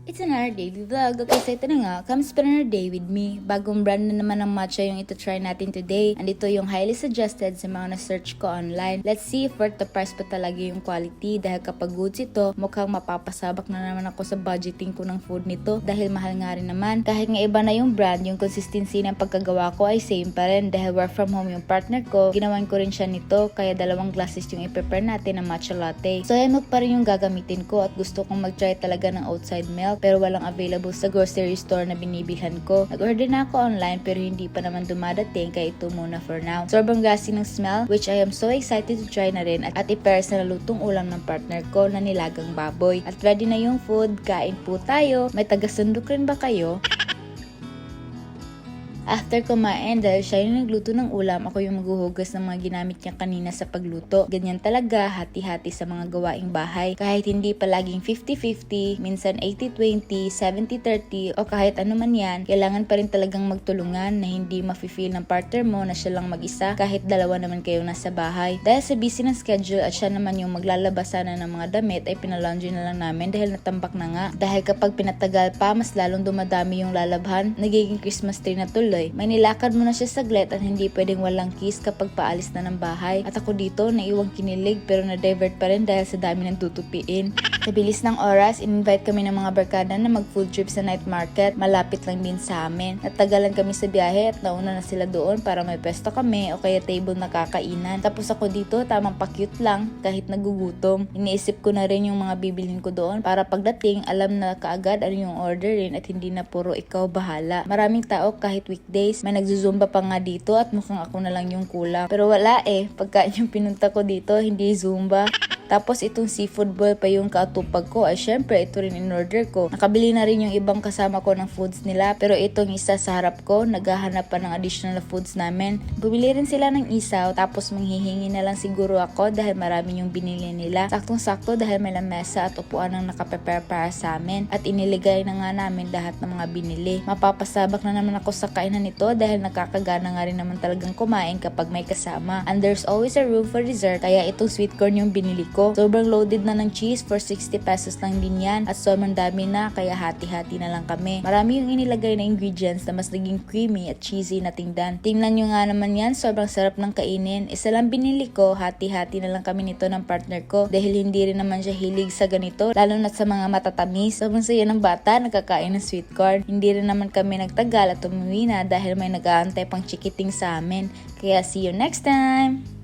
It's another daily vlog. Okay, so ito na nga, come spend another day with me. Bagong brand na naman ng matcha yung ito try natin today. And ito yung highly suggested sa mga na-search ko online. Let's see if worth the price pa talaga yung quality. Dahil kapag goods ito, mukhang mapapasabak na naman ako sa budgeting ko ng food nito. Dahil mahal nga rin naman. Kahit nga iba na yung brand, yung consistency ng pagkagawa ko ay same pa rin. Dahil work from home yung partner ko, ginawan ko rin siya nito. Kaya 2 glasses yung i-prepare natin ng matcha latte. So yan pa rin yung gagamitin ko at gusto kong mag-try talaga ng outside milk. Pero walang available sa grocery store na binibilhan ko. Nag-order na ako online pero hindi pa naman dumadating kaya ito muna for now. Sobrang gassy ng smell which I am so excited to try na rin at i-pair sa nalutong ulam ng partner ko na nilagang baboy. At ready na yung food, kain po tayo. May taga-sundok rin ba kayo? After kumain, dahil siya yung nagluto ng ulam, ako yung maghuhugas ng mga ginamit niya kanina sa pagluto. Ganyan talaga, hati-hati sa mga gawaing bahay. Kahit hindi palaging 50-50, minsan 80-20, 70-30, o kahit ano man yan, kailangan pa rin talagang magtulungan na hindi mafe-feel ng partner mo na siya lang mag-isa kahit dalawa naman kayo nasa bahay. Dahil sa busy ng schedule at siya naman yung maglalabasa na ng mga damit ay pinalaundry na lang namin dahil natambak na nga. Dahil kapag pinatagal pa, mas lalong dumadami yung lalabhan, nagiging Christmas tree na tuloy. May nilakad mo na siya saglit at hindi pwedeng walang kiss kapag paalis na ng bahay. At ako dito, naiwang kinilig pero na-divert pa rin dahil sa dami ng tutupiin. Sa bilis ng oras, in-invite kami ng mga barkada na mag-food trip sa night market. Malapit lang din sa amin. Natagalan kami sa biyahe at nauna na sila doon para may pwesto kami o kaya table na kakainan. Tapos ako dito, tamang pa-cute lang kahit nagugutom. Iniisip ko na rin yung mga bibilhin ko doon para pagdating, alam na kaagad ano yung orderin at hindi na puro ikaw bahala. Maraming tao kahit weekdays, may nagzuzumba pa nga dito at mukhang ako na lang yung kulang. Pero wala pagkain yung pinunta ko dito, hindi zumba. Tapos itong seafood boil pa yung kaatupag ko ay syempre ito rin in-order ko. Nakabili na rin yung ibang kasama ko ng foods nila pero itong isa sa harap ko naghahanap pa ng additional foods namin. Bumili rin sila ng isaw tapos manghihingi na lang siguro ako dahil marami yung binili nila. Saktong-sakto dahil may lamesa at upuan ang nakaprepare para sa amin at iniligay na nga namin lahat ng mga binili. Mapapasabak na naman ako sa kainan nito dahil nakakagana nga rin naman talagang kumain kapag may kasama. And there's always a room for dessert kaya itong sweet corn yung binili ko. Sobrang loaded na ng cheese for 60 pesos lang din yan at sobrang dami na kaya hati-hati na lang kami. Marami yung inilagay na ingredients na mas naging creamy at cheesy na tingnan. Tingnan nyo nga naman yan, sobrang sarap ng kainin. Isa lang binili ko, hati-hati na lang kami nito ng partner ko dahil hindi rin naman siya hilig sa ganito lalo na sa mga matatamis. Sobrang saya ng bata, nagkakain ng sweet corn. Hindi rin naman kami nagtagal at umuwi na dahil may nag-aantay pang chikiting sa amin. Kaya see you next time!